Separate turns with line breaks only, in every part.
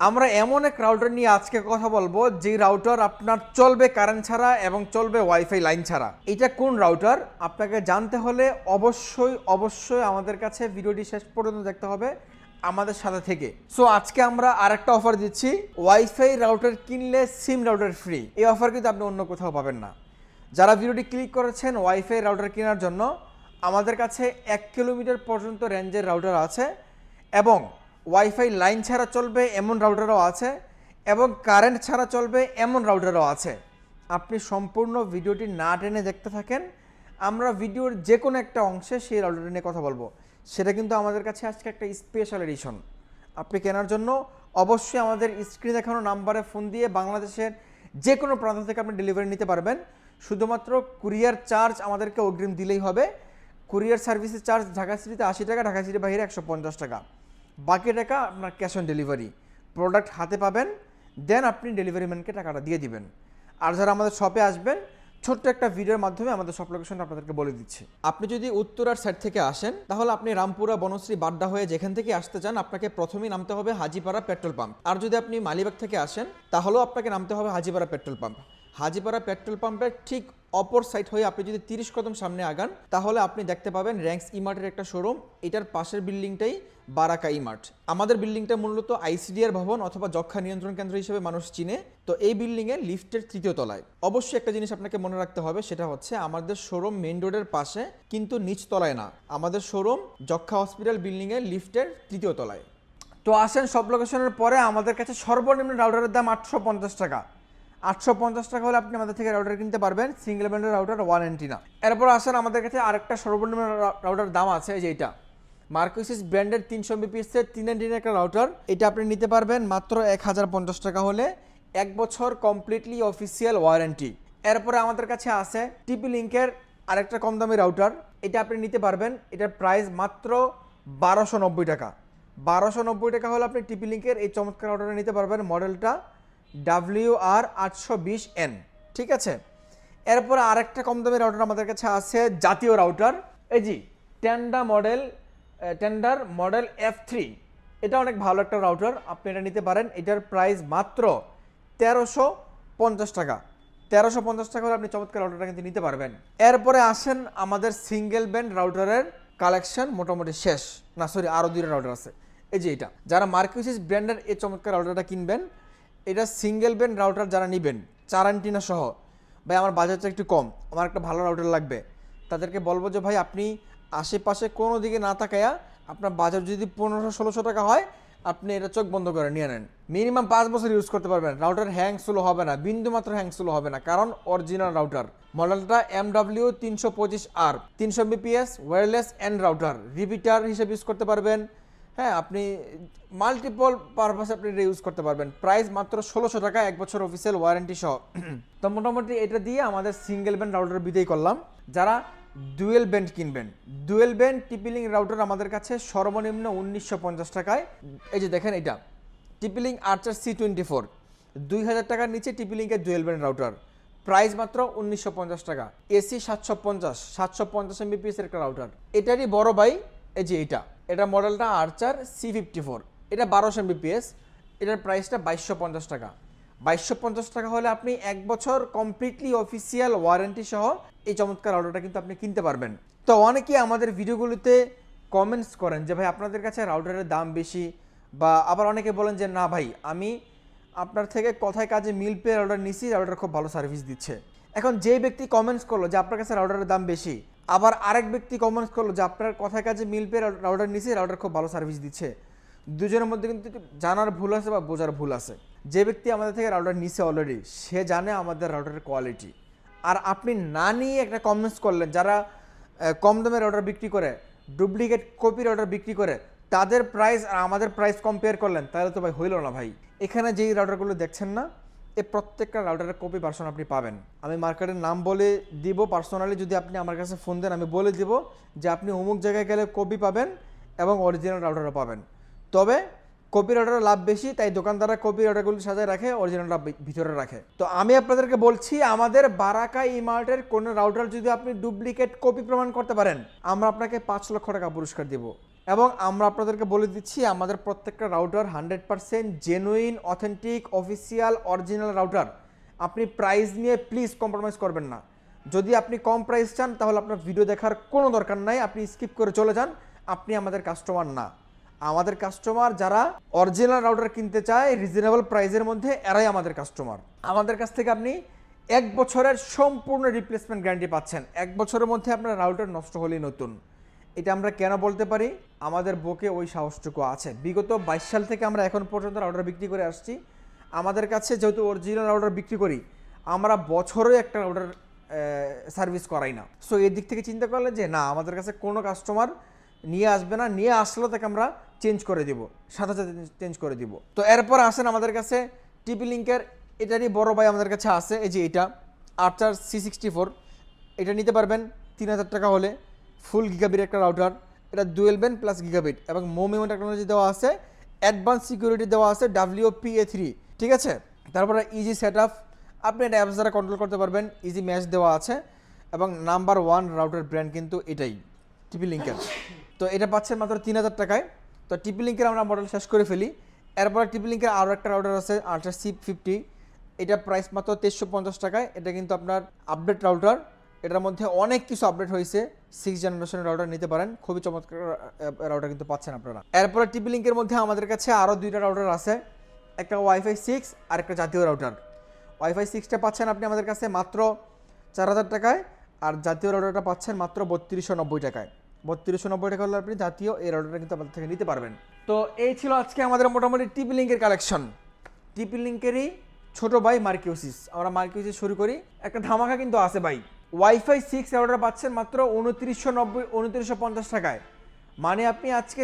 আমরা এমন এক রাউটার নিয়ে আজকে কথা বলবো যে রাউটার আপনার চলবে কারেন্ট ছাড়া এবং চলবে ওয়াইফাই লাইন ছাড়া। এটা কোন রাউটার আপনাকে জানতে হলে অবশ্যই আমাদের কাছে ভিডিওটি শেষ পর্যন্ত দেখতে হবে আমাদের সাথে থেকে। সো আজকে আমরা আরেকটা অফার দিচ্ছি, ওয়াইফাই রাউটার কিনলে সিম রাউটার ফ্রি। এই অফার কিন্তু আপনি অন্য কোথাও পাবেন না। যারা ভিডিওটি ক্লিক করেছেন ওয়াইফাই রাউটার কেনার জন্য, আমাদের কাছে 1 কিলোমিটার পর্যন্ত রেঞ্জের রাউটার আছে এবং ওয়াইফাই লাইন ছাড়া চলবে এমন রাউটারও আছে এবং কারেন্ট ছাড়া চলবে এমন রাউটারও আছে। আপনি সম্পূর্ণ ভিডিওটি না টেনে দেখতে থাকেন, আমরা ভিডিওর যে কোনো একটা অংশে সেই রাউটার নিয়ে কথা বলবো। সেটা কিন্তু আমাদের কাছে আজকে একটা স্পেশাল এডিশন। আপনি কেনার জন্য অবশ্যই আমাদের স্ক্রিনে দেখানো নাম্বারে ফোন দিয়ে বাংলাদেশের যে কোনো প্রান্ত থেকে আপনি ডেলিভারি নিতে পারবেন। শুধুমাত্র কুরিয়ার চার্জ আমাদেরকে অগ্রিম দিলেই হবে। কুরিয়ার সার্ভিসের চার্জ ঢাকা সিটিতে 80 টাকা, ঢাকা সিটির বাইরে 150 টাকা। বাকি টাকা আপনার ক্যাশ অন ডেলিভারি। প্রোডাক্ট হাতে পাবেন, দেন আপনি ডেলিভারি ম্যানকে টাকাটা দিয়ে দিবেন। আর যারা আমাদের শপে আসবেন, ছোট্ট একটা ভিডিওর মাধ্যমে আমাদের শপ লোকেশনটা আপনাদেরকে বলে দিচ্ছি। আপনি যদি উত্তরার সাইড থেকে আসেন, তাহলে আপনি রামপুরা, বনশ্রী, বাড্ডা হয়ে যেখান থেকে আসতে চান, আপনাকে প্রথমেই নামতে হবে হাজিপাড়া পেট্রোল পাম্প। আর যদি আপনি মালিবাগ থেকে আসেন, তাহলেও আপনাকে নামতে হবে Hajipara petrol pump. Hajipara petrol পাম্পের ঠিক অপর সাইড হয়ে আপনি যদি 30 কদম সামনে আগান, তাহলে আপনি দেখতে পাবেন র্যাঙ্কস ইমার্টের একটা শোরুম। এটার পাশের বিল্ডিংটাই বারাকা ইমার্ট। আমাদের বিল্ডিংটা মূলত আইসিডিআর ভবন অথবা যক্ষ্মা নিয়ন্ত্রণ কেন্দ্র হিসেবে মানুষ চিনে। তো এই বিল্ডিংয়ে লিফটের 3য় তলায়। অবশ্যই একটা জিনিস আপনাকে মনে রাখতে হবে, সেটা হচ্ছে আমাদের শোরুম মেইন রোডের পাশে, কিন্তু নিচ তলায় না। আমাদের শোরুম যক্ষ্মা হসপিটাল বিল্ডিংয়ে লিফটের 3য় তলায়। তো আসেন সব লোকেশনের পরে, আমাদের কাছে সর্বনিম্ন রাউটারের দাম 850 টাকা। 850 টাকা হলে আপনি আমাদের থেকে রাউটার কিনতে পারবেন। সিঙ্গেল ব্যান্ডের রাউটার 1 অ্যান্টিনা। এরপর আসেন আমাদের কাছে আরেকটা সর্বনিম্ন রাউটার দাম আছে, যেটা মার্কোসিস ব্র্যান্ডের 300 mbps এর 3 অ্যান্টিনা একটা রাউটার। এটা আপনি নিতে পারবেন মাত্র 1050 টাকা হলে, 1 বছর কমপ্লিটলি অফিসিয়াল ওয়ারেন্টি। এরপরে আমাদের কাছে আছে টিপি লিঙ্কের আরেকটা কম দামি রাউটার। এটা আপনি নিতে পারবেন, এটার প্রাইস মাত্র 1290 টাকা। 1290 টাকা হলে আপনি টিপি লিঙ্কের এই চমৎকার রাউটারটা নিতে পারবেন। মডেলটা WR820N, ঠিক আছে। এরপরে আরেকটা কম দামি রাউটার আমাদের কাছে আছে, জাতীয় রাউটার। এই জি টেন্ডার মডেল F3। এটা অনেক ভালো একটা রাউটার, আপনি এটা নিতে পারেন। এটার প্রাইস মাত্র 1350 টাকা। 1350 টাকা হলে আপনি চমৎকার রাউটারটা কিন্তু নিতে পারবেন। এরপরে আসেন আমাদের সিঙ্গেল ব্যান্ড রাউটারের কালেকশন মোটামুটি শেষ। না সরি, আরও 2টা রাউটার আছে। এই যে এটা, যারা মার্কোসিস ব্র্যান্ডের এই চমৎকার রাউটারটা কিনবেন, এটা সিঙ্গেল ব্যান্ড রাউটার যারা নেবেন 4 অ্যান্টিনা সহ, ভাই আমার বাজেটটা একটু কম, আমার একটা ভালো রাউটার লাগবে, তাদেরকে বলবো যে ভাই আপনি আশেপাশে কোনো দিকে না তাকায়া, আপনার বাজেট যদি 1500-1600 টাকা হয়, আপনি এটা চোখ বন্ধ করে নিয়ে নেন। মিনিমাম 5 বছর ইউজ করতে পারবেন। রাউটার হ্যাং স্লো হবে না, বিন্দু মাত্র হ্যাং স্লো হবে না, কারণ অরিজিনাল রাউটার। মডেলটা MW325R, 300 mbps wireless and router, repeater হিসেবে ইউজ করতে পারবেন। হ্যাঁ, আপনি মাল্টিপল পারপাসে আপনি এটা ইউজ করতে পারবেন। প্রাইস মাত্র 1600 টাকা, 1 বছর অফিসিয়াল ওয়ারেন্টি সহ। তো মোটামুটি এটা দিয়ে আমাদের সিঙ্গেল ব্যান্ড রাউটার বিদায় করলাম। যারা ডুয়েল ব্যান্ড কিনবেন, ডুয়েল ব্যান্ড টিপিলিং রাউটার আমাদের কাছে সর্বনিম্ন 1950 টাকায়। এই যে দেখেন, এটা টিপিলিং আর্চার C24, 2000 টাকার নিচে টিপিলিংয়ের ডুয়েল ব্যান্ড রাউটার। প্রাইস মাত্র 1950 টাকা। এসি 750 mbps এর একটা রাউটার। এটারই বড় ভাই এই যে এটা মডেলটা আর্চার C54, এটা 1200 mbps। এটার প্রাইসটা 2250 টাকা। 2250 টাকা হলে আপনি 1 বছর কমপ্লিটলি অফিসিয়াল ওয়ারেন্টি সহ এই চমৎকার রাউটারটা কিন্তু আপনি কিনতে পারবেন। তো অনেকেই আমাদের ভিডিওগুলোতে কমেন্টস করেন যে ভাই আপনাদের কাছে রাউটারের দাম বেশি, বা আবার অনেকে বলেন যে না ভাই আমি আপনার থেকে কথায় কাজে মিল পেয়ে রাউটার নিছি, রাউটার খুব ভালো সার্ভিস দিচ্ছে। এখন যে ব্যক্তি কমেন্টস করলো যে আপনার কাছে রাউটারের দাম বেশি, আবার আরেক ব্যক্তি কমেন্টস করলো যে আপনার কথায় কাজে মিল পেয়ে রাউটার নিছি, রাউটার খুব ভালো সার্ভিস দিচ্ছে, দুজনের মধ্যে কিন্তু জানার ভুল আছে বা বোঝার ভুল আছে। যে ব্যক্তি আমাদের থেকে রাউটার নিছে অলরেডি, সে জানে আমাদের রাউটারের কোয়ালিটি। আর আপনি না নিয়ে একটা কমেন্টস করলেন, যারা কম দামে রাউটার বিক্রি করে, ডুপ্লিকেট কপি রাউটার বিক্রি করে, তাদের প্রাইস আর আমাদের প্রাইস কম্পেয়ার করলেন, তাহলে তো ভাই হইল না ভাই। এখানে যেই রাউটারগুলো দেখছেন না, এই প্রত্যেকটা রাউটারের কপি ভার্সন আপনি পাবেন। আমি মার্কেটের নাম বলে দিব, পার্সোনালি যদি আপনি আমার কাছে ফোন দেন আমি বলে দিব যে আপনি অমুক জায়গায় গেলে কপি পাবেন এবং অরিজিনাল রাউটারও পাবেন। তবে কপি রাউটারের লাভ বেশি, তাই দোকানদাররা কপি রাউটারগুলো সাজায় রাখে, অরিজিনালটা ভিতরে রাখে। তো আমি আপনাদেরকে বলছি, আমাদের বারাকা ইমার্টের কোনো রাউটার যদি আপনি ডুপ্লিকেট কপি প্রমাণ করতে পারেন, আমরা আপনাকে 5 লক্ষ টাকা পুরস্কার দেব। এবং আমরা আপনাদেরকে বলে দিচ্ছি আমাদের প্রত্যেকটা router 100% genuine, authentic, official, original router. আপনি প্রাইস নিয়ে প্লিজ কম্প্রোমাইজ করবেন না। যদি আপনি কম প্রাইস চান তাহলে আপনার ভিডিও দেখার কোনো দরকার নাই, আপনি স্কিপ করে চলে যান, আপনি আমাদের কাস্টমার না। আমাদের কাস্টমার যারা অরিজিনাল রাউটার কিনতে চায় রিজনেবল প্রাইসের মধ্যে, এরাই আমাদের কাস্টমার। আমাদের কাছ থেকে আপনি 1 বছরের সম্পূর্ণ রিপ্লেসমেন্ট গ্যারান্টি পাচ্ছেন। 1 বছরের মধ্যে আপনার রাউটার নষ্ট হলেই নতুন। এটা আমরা কেন বলতে পারি? আমাদের বুকে ওই সাহসটুকু আছে। বিগত 22 সাল থেকে আমরা এখন পর্যন্ত রাউটার বিক্রি করে আসছি। আমাদের কাছে যেহেতু অরিজিনাল রাউটার বিক্রি করি, আমরা বছরে একটা রাউটার সার্ভিস করাই না। সো এই দিক থেকে চিন্তা করলে যে না, আমাদের কাছে কোনো কাস্টমার নিয়ে আসবে না, নিয়ে আসলেও তাকে আমরা চেঞ্জ করে দিব, সাথে সাথে চেঞ্জ করে দিব। তো এরপর আসেন আমাদের কাছে টিপি লিঙ্কের, এটারই বড় ভাই আমাদের কাছে আছে। এই যে এটা আর্চার C64, এটা নিতে পারবেন 3000 টাকা হলে। ফুল গিগাবিট একটা রাউটার, এটা ডুয়েল ব্যান্ড প্লাস গিগাবিট এবং মোমেমো টেকনোলজি দেওয়া আছে, অ্যাডভান্স সিকিউরিটি দেওয়া আছে WPA3, ঠিক আছে। তারপরে ইজি সেট আপ, আপনি এটা অ্যাপস দ্বারা কন্ট্রোল করতে পারবেন, ইজি ম্যাচ দেওয়া আছে এবং নাম্বার 1 রাউটার ব্র্যান্ড কিন্তু এটাই টিপি লিঙ্কের। তো এটা পাচ্ছেন মাত্র 3000 টাকায়। তো টিপি লিঙ্কের আমরা মডেল শেষ করে ফেলি। এরপরে টিপি লিঙ্কের আরও একটা রাউটার আছে আর্চার C50, এটা প্রাইস মাত্র 2350 টাকায়। এটা কিন্তু আপনার আপডেট রাউটার, এটার মধ্যে অনেক কিছু আপডেট হয়েছে। 6 জেনারেশনের রাউটার নিতে পারেন, খুবই চমৎকার রাউটার কিন্তু পাচ্ছেন আপনারা। এরপরে টিপি লিঙ্কের মধ্যে আমাদের কাছে আরও 2টা রাউটার আছে, একটা ওয়াইফাই 6 আর একটা জাতীয় রাউটার। ওয়াইফাই 6টা পাচ্ছেন আপনি আমাদের কাছে মাত্র 4000 টাকায়, আর জাতীয় রাউটারটা পাচ্ছেন মাত্র 3290 টাকায়। 3290 টাকা হলে আপনি জাতীয় এই রাউটারটা কিন্তু আমাদের থেকে নিতে পারবেন। তো এই ছিল আজকে আমাদের মোটামুটি টিপি লিঙ্কের কালেকশন। টিপি লিঙ্কেরই ছোট ভাই মার্কিউসিস, আমরা মার্কিউসিস শুরু করি। একটা ধামাকা কিন্তু আছে ভাই, ওয়াইফাই 6 রাউটার পাচ্ছেন মাত্র 2950 টাকায়। মানে আপনি আজকে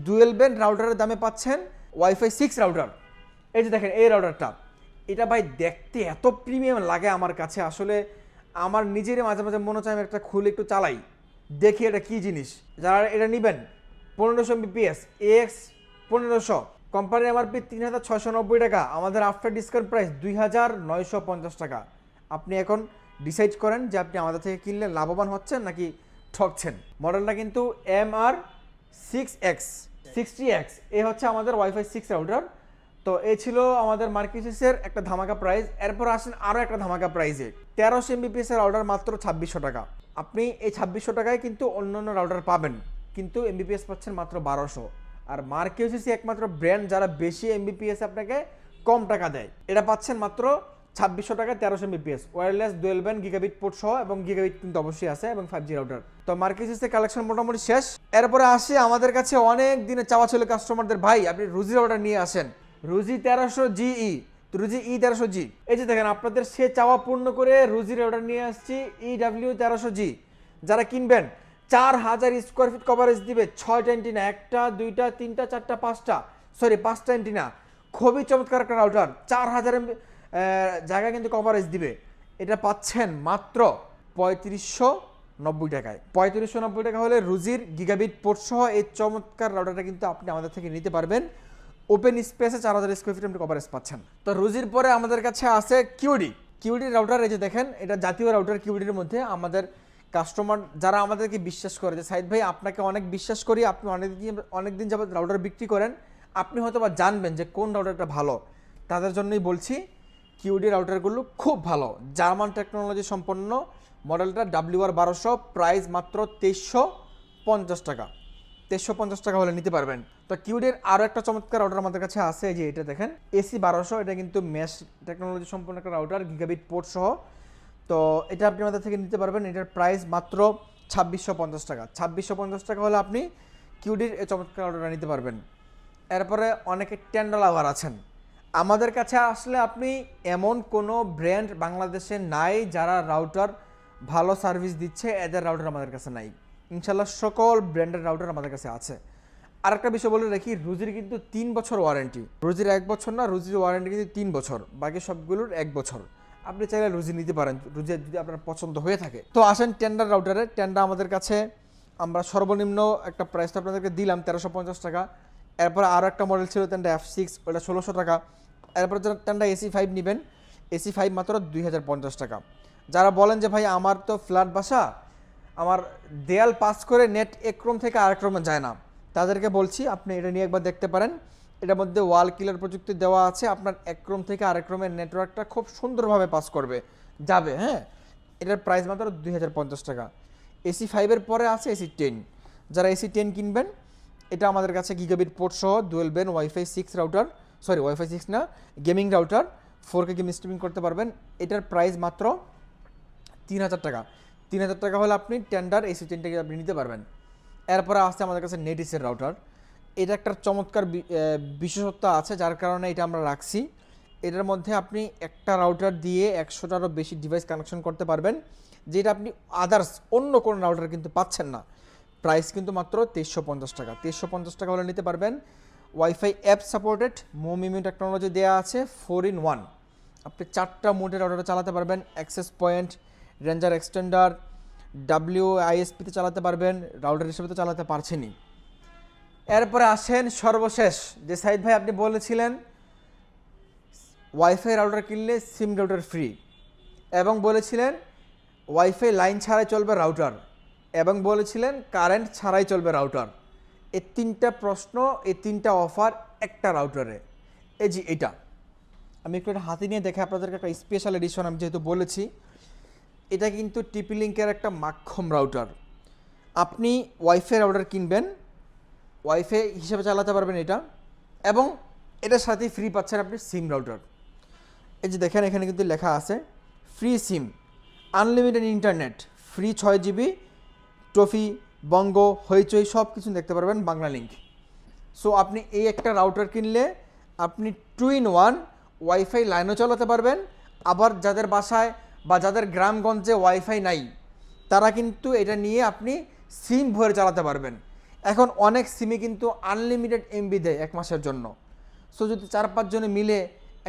ডুয়েল ব্যান্ড রাউটারের দামে পাচ্ছেন ওয়াইফাই 6 রাউটার। এই যে দেখেন এই রাউটারটা, এটা ভাই দেখতে এত প্রিমিয়াম লাগে আমার কাছে, আসলে আমার নিজেরই মাঝে মাঝে মনে হচ্ছে আমি একটা খুলে একটু চালাই, দেখি এটা কি জিনিস। যারা এটা নেবেন 1500 Mbps AX 1500, কোম্পানির MRP 3690 টাকা, আমাদের আফটার ডিসকাউন্ট প্রাইস 2950 টাকা। আপনি এখন ডিসাইড করেন যে আপনি আমাদের থেকে কিনলে লাভবান হচ্ছেন নাকি ঠকছেন। মডেলটা কিন্তু MR6X 60X, এ হচ্ছে আমাদের ওয়াইফাই 6 রাউটার। তো এই ছিল আমাদের মার্কিউসিসের একটা ধামাকা প্রাইস। এরপর আসেন আরও একটা ধামাকা প্রাইসে, 1300 Mbps এর রাউটার মাত্র 2600 টাকা। আপনি এই 2600 টাকায় কিন্তু অন্যান্য রাউটার পাবেন, কিন্তু MBPS পাচ্ছেন মাত্র 1200। আর মার্কিউসিস একমাত্র ব্র্যান্ড যারা বেশি MBPS আপনাকে কম টাকা দেয়। এটা পাচ্ছেন মাত্র 2600 টাকায় 1300 Mbps wireless dual band gigabit port সহ, এবং গিগাবিট কিন্তু অবশ্যই আছে, এবং 5G রাউটার। তো মার্কিউসিসের কালেকশন মোটামুটি শেষ। এরপরে আসি আমাদের কাছে অনেক দিনে চাওয়া ছিল কাস্টমারদের, ভাই আপনি রুজি রাউটার নিয়ে আসেন, রুজি 1300GE, রুজি E1300G। এই যে দেখেন আপনাদের সে চাওয়া পূর্ণ করে রুজি রাউটার নিয়ে আসছি EW1300G। যারা কিনবেন 4000 স্কোয়ার ফিট কভারেজ দিবে, 6টা এন্টিনা, 1টা 2টা 3টা 4টা 5টা, সরি 5টা এন্টিনা, খুবই চমৎকার একটা রাউটার, 4000 জায়গা কিন্তু কভারেজ দিবে। এটা পাচ্ছেন মাত্র 3590 টাকায়। 3590 টাকা হলে রুজির গিগাবিট পোর্ট সহ এই চমৎকার রাউটারটা কিন্তু আপনি আমাদের থেকে নিতে পারবেন। ওপেন স্পেসে 4000 স্কোয়ার ফিট আপনি কভারেজ পাচ্ছেন। তো রুজির পরে আমাদের কাছে আছে কিউডি রাউটার। এই যে দেখেন এটা জাতীয় রাউটার। কিউডির মধ্যে আমাদের কাস্টমার যারা আমাদেরকে বিশ্বাস করে যে সাইদ ভাই আপনাকে অনেক বিশ্বাস করি, আপনি অনেকদিন যাবত রাউটার বিক্রি করেন, আপনি হয়তো বা জানবেন যে কোন রাউটারটা ভালো, তাদের জন্যই বলছি কিউডি রাউটারগুলো খুব ভালো, জার্মান টেকনোলজি সম্পন্ন। মডেলটা WR1200, প্রাইস মাত্র 2350 টাকা। 2350 টাকা হলে নিতে পারবেন। তো কিউডির আরও একটা চমৎকার রাউটার আমাদের কাছে আছে, এই যে এটা দেখেন AC1200, এটা কিন্তু মেশ টেকনোলজি সম্পন্ন একটা রাউটার, গিগাবিট পোর্ট সহ। তো এটা আপনি আমাদের থেকে নিতে পারবেন, এটার প্রাইস মাত্র 2650 টাকা। 2650 টাকা হলে আপনি কিউডির এই চমৎকার রাউটারটা নিতে পারবেন। এরপরে অনেকে টেন্ডার লাভার আছেন, আমাদের কাছে আসলে আপনি এমন কোনো ব্র্যান্ড বাংলাদেশে নাই যারা রাউটার ভালো সার্ভিস দিচ্ছে, এদের রাউটার আমাদের কাছে নাই। ইনশাল্লাহ সকল ব্র্যান্ডের রাউটার আমাদের কাছে আছে। আর একটা বিষয় বলে রাখি, রুজির কিন্তু 3 বছর ওয়ারেন্টি, রুজির 1 বছর না, রুজির ওয়ারেন্টি কিন্তু 3 বছর, বাকি সবগুলোর 1 বছর। আপনি চাইলে রুজি নিতে পারেন, রুজি যদি আপনার পছন্দ হয়ে থাকে। তো আসেন টেন্ডার রাউটারে। টেন্ডার আমাদের কাছে আমরা সর্বনিম্ন একটা প্রাইসটা আপনাদেরকে দিলাম 1350 টাকা। এরপর আরও একটা মডেল ছিল টেন্ডার F6, ওটা 1600 টাকা। এরপর যারা টেন্ডার AC5 নেবেন, AC5 মাত্র 2050 টাকা। যারা বলেন যে ভাই আমার তো ফ্ল্যাট বাসা, আমার দেয়াল পাস করে নেট এক রুম থেকে আরেক রুমে যায় না, তাদেরকে বলছি আপনি এটা নিয়ে একবার দেখতে পারেন। এটার মধ্যে ওয়াল কিলার প্রযুক্তি দেওয়া আছে, আপনার এক রুম থেকে আরেক রুমের নেটওয়ার্কটা খুব সুন্দরভাবে পাস করবে যাবে। হ্যাঁ, এটার প্রাইস মাত্র 2050 টাকা। এসি 5-এর পরে আছে এসি 10। যারা এসি 10 কিনবেন, এটা আমাদের কাছে গিগাবিট পোর্ট সহ dual band wifi 6 router, sorry wifi 6 না, gaming router, 4K game streaming করতে পারবেন। এটার প্রাইস মাত্র 3000 টাকা। 3000 টাকা হলে আপনি টেন্ডার এসি 10টাকে আপনি নিতে পারবেন। এরপরে আসছে আমাদের কাছে নেটিসের রাউটার। এটা একটা চমৎকার বিশেষত্ব আছে, যার কারণে এটা আমরা রাখছি। এটার মধ্যে আপনি একটা রাউটার দিয়ে 100টারও বেশি ডিভাইস কানেকশন করতে পারবেন, যেটা আপনি আদার্স অন্য কোনো রাউটার কিন্তু পাচ্ছেন না। প্রাইস কিন্তু মাত্র 2350 টাকা। 2350 টাকা হলে নিতে পারবেন। ওয়াইফাই অ্যাপ সাপোর্টেড, মোমিমি টেকনোলজি দেওয়া আছে, 4-in-1। আপনি 4টা মোডের রাউটারে চালাতে পারবেন। অ্যাক্সেস পয়েন্ট, রেঞ্জার এক্সটেন্ডার, WISP-তে চালাতে পারবেন, রাউটার হিসেবে তো চালাতে পারছেনই। এরপরে আসেন সর্বশেষ, যে সাইদ ভাই আপনি বলেছিলেন ওয়াইফাই রাউটার কিনলে সিম রাউটার ফ্রি, এবং বলেছিলেন ওয়াইফাই লাইন ছাড়াই চলবে রাউটার, এবং বলেছিলেন কারেন্ট ছাড়াই চলবে রাউটার। এই 3টা প্রশ্ন, এই 3টা অফার একটা রাউটারে। এই যে এটা আমি একটু হাতে নিয়ে দেখে আপনাদেরকে একটা স্পেশাল এডিশন আমি যেহেতু বলেছি, এটা কিন্তু টিপি লিঙ্কের একটা মাক্ষম রাউটার। আপনি ওয়াইফাই রাউটার কিনবেন, ওয়াইফাই হিসেবে চালাতে পারবেন এটা, এবং এটার সাথেই ফ্রি পাচ্ছেন আপনি সিম রাউটার। এই যে দেখেন এখানে কিন্তু লেখা আছে free SIM, unlimited internet, free 6 GB, Toffee, Bongo, Hoichoi সব কিছু দেখতে পারবেন বাংলা লিঙ্ক। সো আপনি এই একটা রাউটার কিনলে আপনি 2-in-1 ওয়াইফাই লাইনও চালাতে পারবেন, আবার যাদের বাসায় বা যাদের গ্রামগঞ্জে ওয়াইফাই নাই তারা কিন্তু এটা নিয়ে আপনি সিম ভরে চালাতে পারবেন। এখন অনেক সিমে কিন্তু আনলিমিটেড MB দেয় 1 মাসের জন্য। সো যদি 4-5 জনে মিলে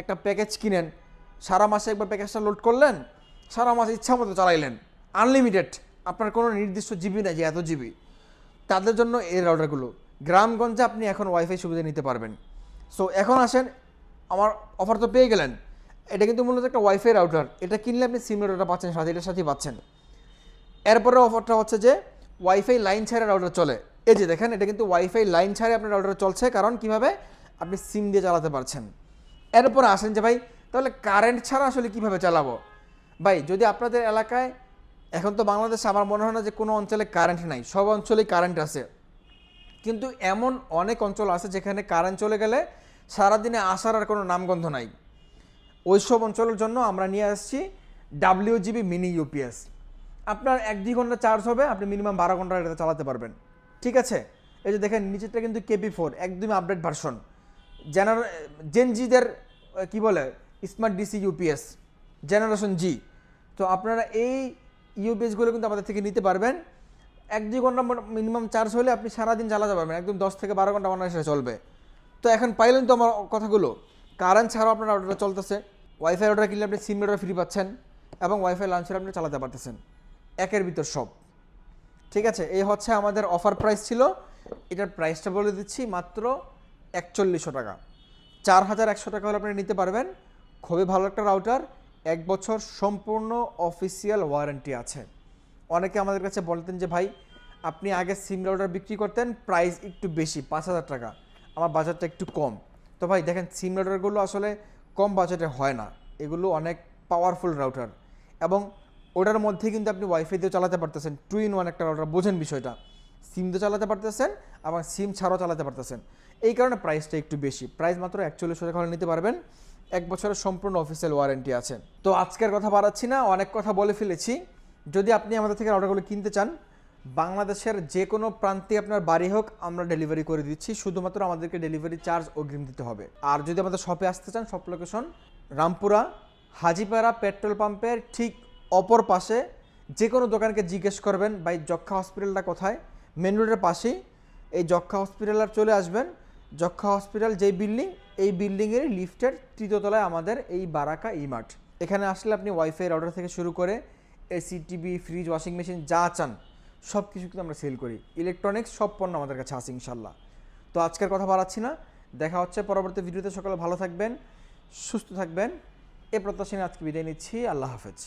একটা প্যাকেজ কিনেন, সারা মাসে একবার প্যাকেজটা লোড করলেন, সারা মাস ইচ্ছা মতো চালাইলেন, আনলিমিটেড, আপনার কোনো নির্দিষ্ট জিবি নাই যে এত জিবি। তাদের জন্য এই রাউটারগুলো, গ্রামগঞ্জে আপনি এখন ওয়াইফাই সুবিধা নিতে পারবেন। সো এখন আসেন, আমার অফার তো পেয়ে গেলেন। এটা কিন্তু মূলত একটা ওয়াইফাই রাউটার, এটা কিনলে আপনি সিম রাউটারটা পাচ্ছেন সাথে, এটার সাথেই পাচ্ছেন। এরপরে অফারটা হচ্ছে যে ওয়াইফাই লাইন ছাড়া রাউটার চলে। এই যে দেখেন এটা কিন্তু ওয়াইফাই লাইন ছাড়া আপনার রাউটার চলছে, কারণ কিভাবে আপনি সিম দিয়ে চালাতে পারছেন। এরপরে আসেন যে ভাই তাহলে কারেন্ট ছাড়া আসলে কিভাবে চালাবো। ভাই যদি আপনাদের এলাকায়, এখন তো বাংলাদেশে আমার মনে হয় না যে কোনো অঞ্চলে কারেন্ট নাই, সব অঞ্চলেই কারেন্ট আছে, কিন্তু এমন অনেক অঞ্চল আছে যেখানে কারেন্ট চলে গেলে সারাদিনে আসার আর কোনো নামগন্ধ নাই। ওই সব অঞ্চলের জন্য আমরা নিয়ে আসছি WGB মিনি UPS। আপনার 1-2 ঘন্টা চার্জ হবে, আপনি মিনিমাম 12 ঘন্টা এটা চালাতে পারবেন। ঠিক আছে, এই যে দেখেন নিচেরটা কিন্তু KP4 একদমই আপডেট ভার্সন, জেনজিদের কি বলে smart DC UPS generation G। তো আপনারা এই UPSগুলো কিন্তু আমাদের থেকে নিতে পারবেন। 1-2 ঘন্টা মিনিমাম চার্জ হলে আপনি সারাদিন চালাতে পারবেন, একদম 10 থেকে 12 ঘন্টা অনায়াসে চলবে। তো এখন পাইলেন তো আমার কথাগুলো, কারেন্ট ছাড়াও আপনার রাউটারটা চলতেছে, ওয়াইফাই রাউটার কিনলে আপনি সিম রাউটার ফ্রি পাচ্ছেন, এবং ওয়াইফাই লঞ্চার আপনি চালাতে পারতেছেন, একের ভিতর সব। ঠিক আছে, এই হচ্ছে আমাদের অফার প্রাইস ছিল। এটার প্রাইসটা বলে দিচ্ছি মাত্র 4100 টাকা। 4100 টাকা হলে আপনি নিতে পারবেন। খুবই ভালো একটা রাউটার, 1 বছর সম্পূর্ণ অফিসিয়াল ওয়ারেন্টি আছে। অনেকে আমাদের কাছে বলতেন যে ভাই আপনি আগে সিম রাউটার বিক্রি করতেন প্রাইস একটু বেশি 5000 টাকা, আমার বাজেটটা একটু কম। তো ভাই দেখেন সিম রাউটারগুলো আসলে কম বাজেটে হয় না, এগুলো অনেক পাওয়ারফুল রাউটার, এবং ওটার মধ্যে কিন্তু আপনি ওয়াইফাই দিয়ে চালাতে পারতেছেন। 2-in-1 একটা রাউটার, বোঝেন বিষয়টা, সিম দিয়ে চালাতে পারতেছেন এবং সিম ছাড়াও চালাতে পারতেছেন। এই কারণে প্রাইসটা একটু বেশি, প্রাইস মাত্র 4100 টাকা হলে নিতে পারবেন। 1 বছরের সম্পূর্ণ অফিসিয়াল ওয়ারেন্টি আছে। তো আজকের কথা বাড়াচ্ছি না, অনেক কথা বলে ফেলেছি। যদি আপনি আমাদের থেকে রাউটারগুলো কিনতে চান, বাংলাদেশের যে কোনো প্রান্তে আপনার বাড়ি হোক আমরা ডেলিভারি করে দিচ্ছি, শুধুমাত্র আমাদেরকে ডেলিভারি চার্জ অগ্রিম দিতে হবে। আর যদি আমাদের শপে আসতে চান, shop location Rampura Hajipara petrol পাম্পের ঠিক অপর পাশে। যে কোনো দোকানকে জিজ্ঞেস করবেন ভাই যক্ষা হসপিটালটা কোথায়, মেন রোডের পাশেই এই যক্ষা হসপিটাল আর চলে আসবেন। যক্ষা হসপিটাল যেই বিল্ডিং, এই বিল্ডিংয়ের লিফটের 3য় তলায় আমাদের এই বারাকা মার্ট। এখানে আসলে আপনি ওয়াইফাই রাউটার থেকে শুরু করে AC, TV, fridge, washing machine যা চান সব কিছু কিন্তু আমরা সেল করি। ইলেকট্রনিক্স সব পণ্য আমাদের কাছে আছে ইনশাল্লাহ। তো আজকের কথা বাড়াচ্ছি না, দেখা হচ্ছে পরবর্তী ভিডিওতে। সকালে ভালো থাকবেন, সুস্থ থাকবেন, এ প্রত্যাশা নিয়ে আজকে বিদায় নিচ্ছি। আল্লাহ হাফেজ।